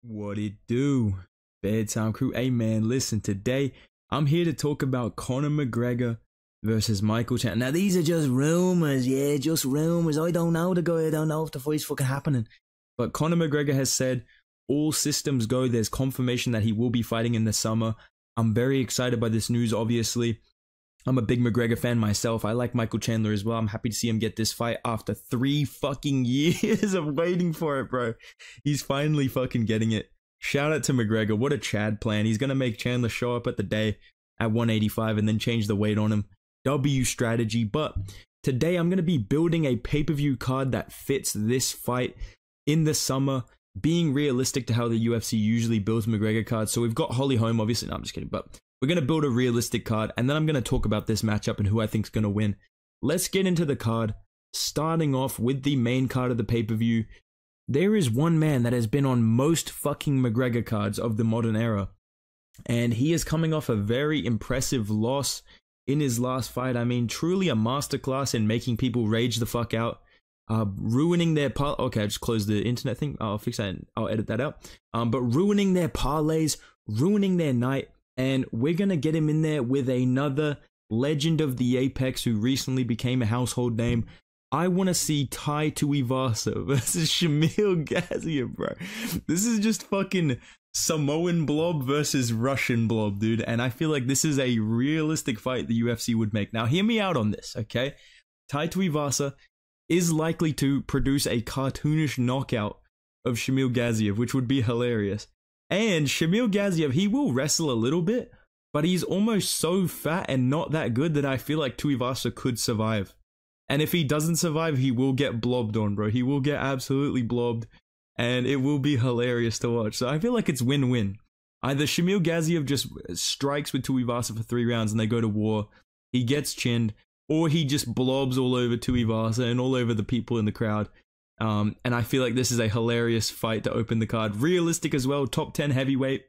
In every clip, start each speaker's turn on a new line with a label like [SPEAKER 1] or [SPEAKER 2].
[SPEAKER 1] What it do? Bedtime crew. Hey man, listen, today I'm here to talk about Conor McGregor versus Michael Chandler. Now these are just rumors, yeah, just rumors. I don't know the guy, I don't know if the fight's fucking happening. But Conor McGregor has said all systems go. There's confirmation that he will be fighting in the summer. I'm very excited by this news, obviously. I'm a big McGregor fan myself. I like Michael Chandler as well. I'm happy to see him get this fight after 3 fucking years of waiting for it, bro. He's finally fucking getting it. Shout out to McGregor. What a Chad plan. He's going to make Chandler show up at the day at 185 and then change the weight on him. W strategy. But today I'm going to be building a pay-per-view card that fits this fight in the summer, being realistic to how the UFC usually builds McGregor cards. So we've got Holly Holm, obviously. No, I'm just kidding. But we're going to build a realistic card, and then I'm going to talk about this matchup and who I think is going to win. Let's get into the card, starting off with the main card of the pay-per-view. There is one man that has been on most fucking McGregor cards of the modern era, and he is coming off a very impressive loss in his last fight. I mean, truly a masterclass in making people rage the fuck out, ruining their okay, I just closed the internet thing. I'll fix that and I'll edit that out. But ruining their parlays, ruining their night. And we're going to get him in there with another legend of the Apex who recently became a household name. I want to see Tai Tuivasa versus Shamil Gaziev, bro. This is just fucking Samoan blob versus Russian blob, dude. And I feel like this is a realistic fight the UFC would make. Now, hear me out on this, okay? Tai Tuivasa is likely to produce a cartoonish knockout of Shamil Gaziev, which would be hilarious. And Shamil Gaziev, he will wrestle a little bit, but he's almost so fat and not that good that I feel like Tuivasa could survive. And if he doesn't survive, he will get blobbed on, bro. He will get absolutely blobbed, and it will be hilarious to watch. So I feel like it's win-win. Either Shamil Gaziev just strikes with Tuivasa for 3 rounds and they go to war, he gets chinned, or he just blobs all over Tuivasa and all over the people in the crowd. And I feel like this is a hilarious fight to open the card. Realistic as well, top 10 heavyweight.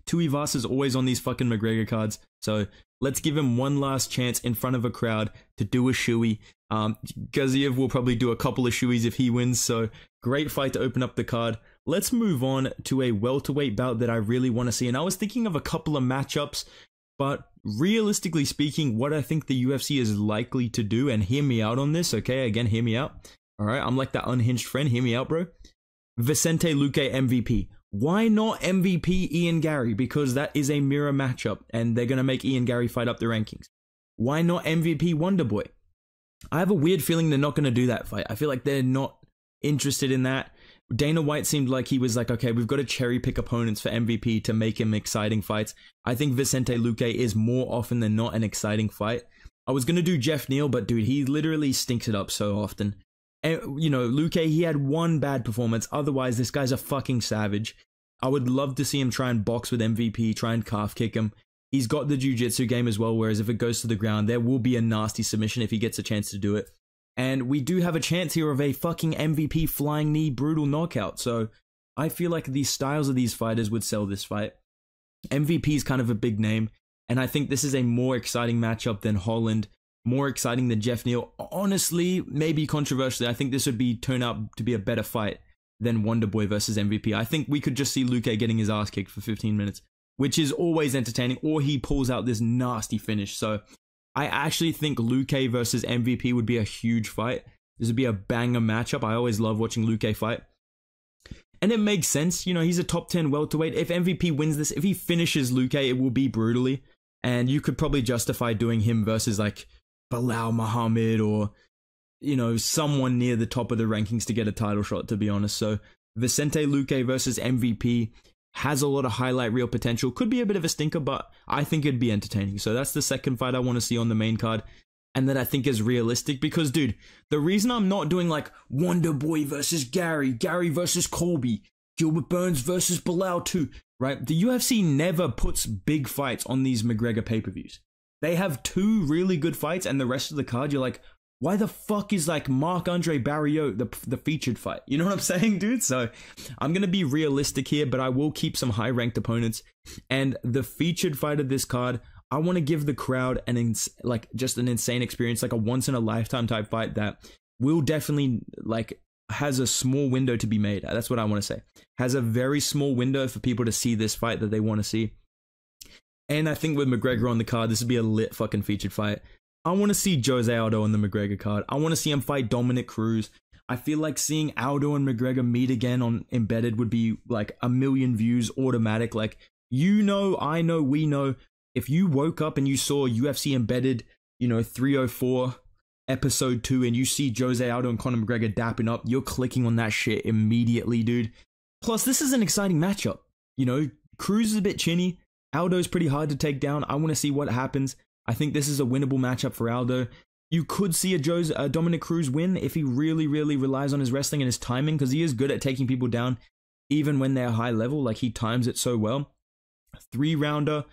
[SPEAKER 1] Tuivasa's always on these fucking McGregor cards. So let's give him one last chance in front of a crowd to do a shoey. Gaziev will probably do a couple of shoeys if he wins. So great fight to open up the card. Let's move on to a welterweight bout that I really want to see. And I was thinking of a couple of matchups, but realistically speaking, what I think the UFC is likely to do, and hear me out on this, okay? Again, hear me out. All right, I'm like that unhinged friend. Hear me out, bro. Vicente Luque MVP. Why not MVP Ian Gary? Because that is a mirror matchup, and they're going to make Ian Gary fight up the rankings. Why not MVP Wonderboy? I have a weird feeling they're not going to do that fight. I feel like they're not interested in that. Dana White seemed like he was like, okay, we've got to cherry pick opponents for MVP to make him exciting fights. I think Vicente Luque is more often than not an exciting fight. I was going to do Jeff Neal, but dude, he literally stinks it up so often. And, you know, Luque, he had one bad performance. Otherwise, this guy's a fucking savage. I would love to see him try and box with MVP, try and calf kick him. He's got the jiu-jitsu game as well, whereas if it goes to the ground, there will be a nasty submission if he gets a chance to do it. And we do have a chance here of a fucking MVP flying knee brutal knockout. So I feel like the styles of these fighters would sell this fight. MVP is kind of a big name, and I think this is a more exciting matchup than Holland. More exciting than Jeff Neal. Honestly, maybe controversially, I think this would turn out to be a better fight than Wonderboy versus MVP. I think we could just see Luque getting his ass kicked for 15 minutes, which is always entertaining, or he pulls out this nasty finish. So I actually think Luque versus MVP would be a huge fight. This would be a banger matchup. I always love watching Luque fight. And it makes sense. You know, he's a top 10 welterweight. If MVP wins this, if he finishes Luque, it will be brutally. And you could probably justify doing him versus like Bilal Muhammad or, you know, someone near the top of the rankings to get a title shot, to be honest. So Vicente Luque versus MVP has a lot of highlight reel potential. Could be a bit of a stinker, but I think it'd be entertaining. So that's the second fight I want to see on the main card, and that I think is realistic. Because, dude, the reason I'm not doing like Wonderboy versus Gary, Gary versus Colby, Gilbert Burns versus Bilal too, right? The UFC never puts big fights on these McGregor pay-per-views. They have 2 really good fights, and the rest of the card, you're like, why the fuck is like Marc-Andre Barriault the featured fight? You know what I'm saying, dude? So I'm going to be realistic here, but I will keep some high-ranked opponents. And the featured fight of this card, I want to give the crowd just an insane experience, like a once-in-a-lifetime type fight that will definitely like has a small window to be made. That's what I want to say. Has a very small window for people to see this fight that they want to see. And I think with McGregor on the card, this would be a lit fucking featured fight. I want to see Jose Aldo on the McGregor card. I want to see him fight Dominic Cruz. I feel like seeing Aldo and McGregor meet again on Embedded would be like 1 million views automatic. Like, you know, I know, we know. If you woke up and you saw UFC Embedded, 304 episode 2 and you see Jose Aldo and Conor McGregor dapping up, you're clicking on that shit immediately, dude. Plus, this is an exciting matchup. Cruz is a bit chinny. Aldo's pretty hard to take down. I want to see what happens. I think this is a winnable matchup for Aldo. You could see a Dominic Cruz win if he really, really relies on his wrestling and his timing, because he is good at taking people down even when they're high level. Like, he times it so well. 3-rounder.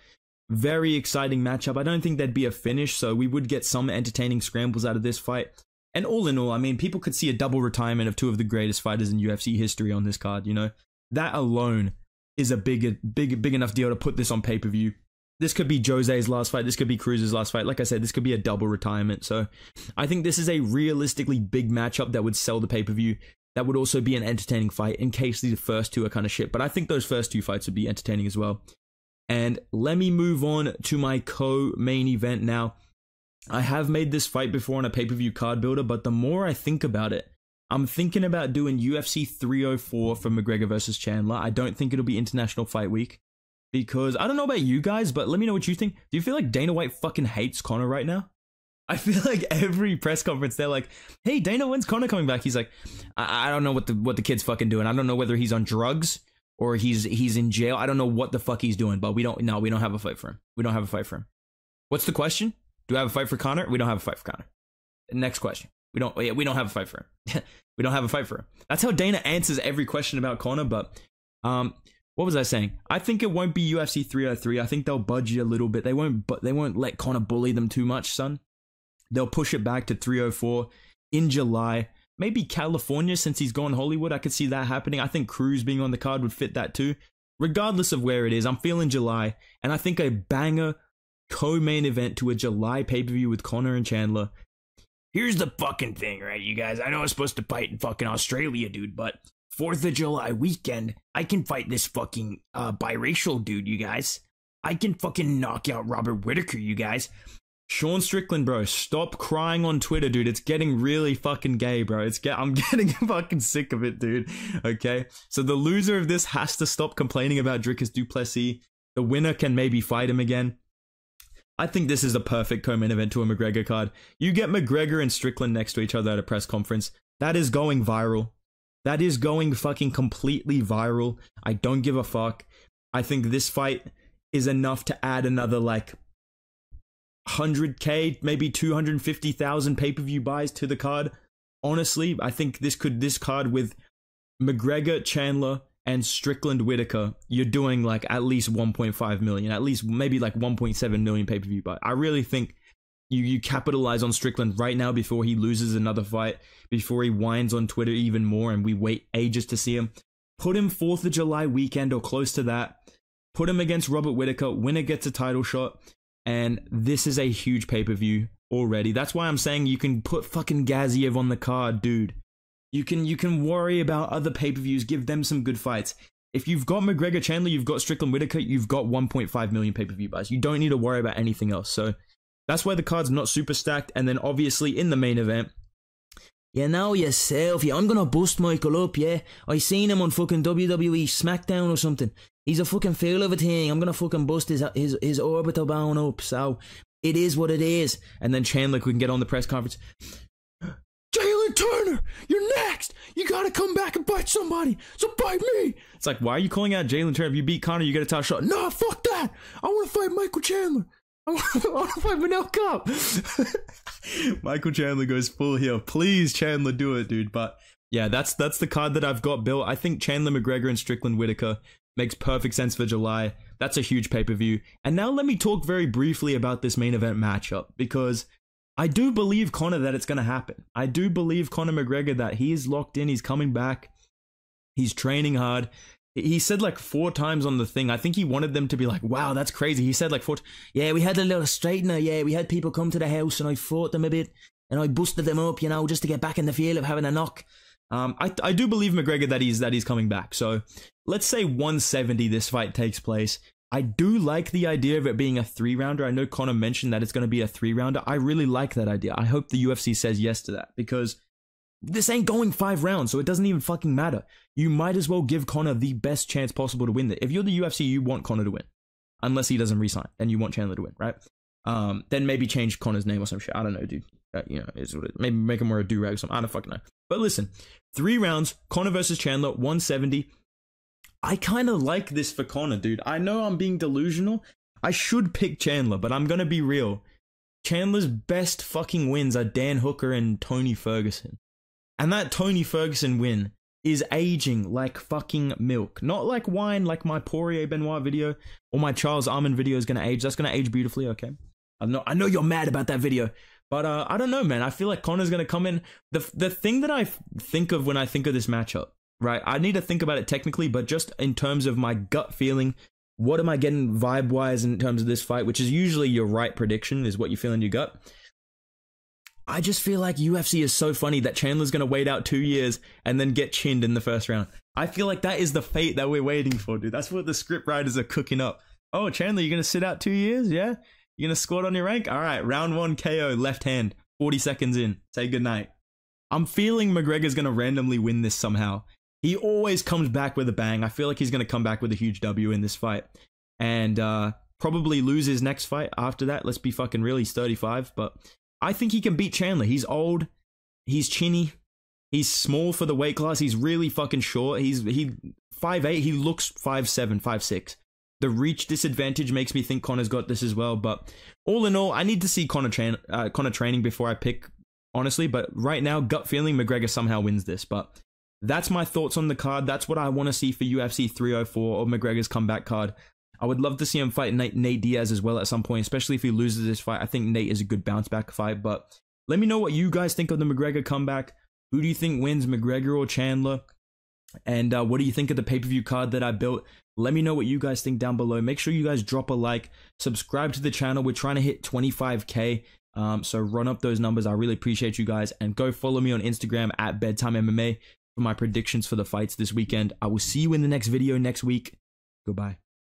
[SPEAKER 1] Very exciting matchup. I don't think there'd be a finish, so we would get some entertaining scrambles out of this fight. And all in all, I mean, people could see a double retirement of 2 of the greatest fighters in UFC history on this card, That alone is a big enough deal to put this on pay-per-view. This could be Jose's last fight. This could be Cruz's last fight. Like I said, this could be a double retirement. So I think this is a realistically big matchup that would sell the pay-per-view. That would also be an entertaining fight in case these first 2 are kind of shit. But I think those first 2 fights would be entertaining as well. And let me move on to my co-main event now. I have made this fight before on a pay-per-view card builder, but the more I think about it, I'm thinking about doing UFC 304 for McGregor versus Chandler. I don't think it'll be International Fight Week, because I don't know about you guys, but let me know what you think. Do you feel like Dana White fucking hates Conor right now? I feel like every press conference they're like, "Hey Dana, when's Conor coming back?" He's like, I don't know what the kid's fucking doing. I don't know whether he's on drugs or he's in jail. I don't know what the fuck he's doing, but we don't have a fight for him. We don't have a fight for him. What's the question? Do I have a fight for Conor? We don't have a fight for Conor. Next question. We don't have a fight for him. We don't have a fight for him. That's how Dana answers every question about Conor. But what was I saying? I think it won't be UFC 303. I think they'll budge it a little bit. They won't let Conor bully them too much, son. They'll push it back to 304 in July. Maybe California, since he's gone Hollywood. I could see that happening. I think Cruz being on the card would fit that too. Regardless of where it is, I'm feeling July. And I think a banger co-main event to a July pay-per-view with Conor and Chandler. Here's the fucking thing, right, you guys? I know I was supposed to fight in fucking Australia, dude, but 4th of July weekend, I can fight this fucking biracial dude, you guys. I can fucking knock out Robert Whittaker, you guys. Sean Strickland, bro, stop crying on Twitter, dude. It's getting really fucking gay, bro. I'm getting fucking sick of it, dude. Okay? So the loser of this has to stop complaining about Dricus du Plessis. The winner can maybe fight him again. I think this is a perfect co-main event to a McGregor card. You get McGregor and Strickland next to each other at a press conference. That is going viral. That is going fucking completely viral. I don't give a fuck. I think this fight is enough to add another like 100K, maybe 250,000 pay-per-view buys to the card. Honestly, I think this card with McGregor, Chandler, and Strickland Whittaker, you're doing like at least 1.5 million, at least maybe like 1.7 million pay-per-view buy. I really think you capitalize on Strickland right now before he loses another fight, before he whines on Twitter even more and we wait ages to see him. Put him 4th of July weekend or close to that. Put him against Robert Whittaker. Winner gets a title shot. And this is a huge pay-per-view already. That's why I'm saying you can put fucking Gaziev on the card, dude. You can worry about other pay-per-views. Give them some good fights. If you've got McGregor, Chandler, you've got Strickland, Whittaker, you've got 1.5 million pay-per-view buys. You don't need to worry about anything else. So that's why the card's not super stacked. And then obviously in the main event, you know yourself, yeah, I'm gonna bust Michael up, yeah. I seen him on fucking WWE SmackDown or something. He's a fucking fool of a thing. I'm gonna fucking bust his orbital bone up. So it is what it is. And then Chandler can get on the press conference. Jalen Turner, you're next. You gotta come back and fight somebody. So fight me. It's like, why are you calling out Jalen Turner? If you beat Conor, you get a title shot. Nah, fuck that. I want to fight Michael Chandler. I want to fight Manel Cup. Michael Chandler goes full heel. Please, Chandler, do it, dude. But yeah, that's the card that I've got built. I think Chandler, McGregor, and Strickland Whittaker makes perfect sense for July. That's a huge pay-per-view. And now let me talk very briefly about this main event matchup, because I do believe Conor that it's going to happen. I do believe Conor McGregor that he's locked in. He's coming back. He's training hard. He said like 4 times on the thing. I think he wanted them to be like, wow, that's crazy. He said like 4 yeah, we had a little straightener. Yeah, we had people come to the house and I fought them a bit and I busted them up, you know, just to get back in the feel of having a knock. I do believe McGregor that he's coming back. So let's say 170 this fight takes place. I do like the idea of it being a 3-rounder. I know Conor mentioned that it's going to be a 3-rounder. I really like that idea. I hope the UFC says yes to that, because this ain't going 5 rounds, so it doesn't even fucking matter. You might as well give Conor the best chance possible to win it. If you're the UFC, you want Conor to win. Unless he doesn't resign, then you want Chandler to win, right? Then maybe change Conor's name or some shit. I don't know, dude. Maybe make him wear a do-rag or something. I don't fucking know. But listen, 3 rounds, Conor versus Chandler, 170. I kind of like this for Conor, dude. I know I'm being delusional. I should pick Chandler, but I'm going to be real. Chandler's best fucking wins are Dan Hooker and Tony Ferguson. And that Tony Ferguson win is aging like fucking milk. Not like wine, like my Poirier Benoit video or my Charles Armand video is going to age. That's going to age beautifully, okay? I know you're mad about that video, but I don't know, man. I feel like Conor's going to come in. The thing that I think of when I think of this matchup, right? I need to think about it technically, but just in terms of my gut feeling, what am I getting vibe-wise in terms of this fight, which is usually your right prediction, is what you feel in your gut. I just feel like UFC is so funny that Chandler's going to wait out 2 years and then get chinned in the first round. I feel like that is the fate that we're waiting for, dude. That's what the script writers are cooking up. Oh, Chandler, you're going to sit out 2 years? Yeah? You're going to squat on your rank? All right, round 1 KO, left hand, 40 seconds in. Say goodnight. I'm feeling McGregor's going to randomly win this somehow. He always comes back with a bang. I feel like he's going to come back with a huge W in this fight. And probably lose his next fight after that. Let's be fucking real. He's 35. But I think he can beat Chandler. He's old. He's chinny. He's small for the weight class. He's really fucking short. He 5'8". He looks 5'7", 5'6". The reach disadvantage makes me think Conor's got this as well. But all in all, I need to see Conor training before I pick, honestly. But right now, gut feeling, McGregor somehow wins this. But that's my thoughts on the card. That's what I want to see for UFC 304 or McGregor's comeback card. I would love to see him fight Nate Diaz as well at some point, especially if he loses this fight. I think Nate is a good bounce back fight. But let me know what you guys think of the McGregor comeback. Who do you think wins, McGregor or Chandler? And what do you think of the pay-per-view card that I built? Let me know what you guys think down below. Make sure you guys drop a like, subscribe to the channel. We're trying to hit 25K. So run up those numbers. I really appreciate you guys. And go follow me on Instagram at Bedtime MMA for my predictions for the fights this weekend. I will see you in the next video next week. Goodbye.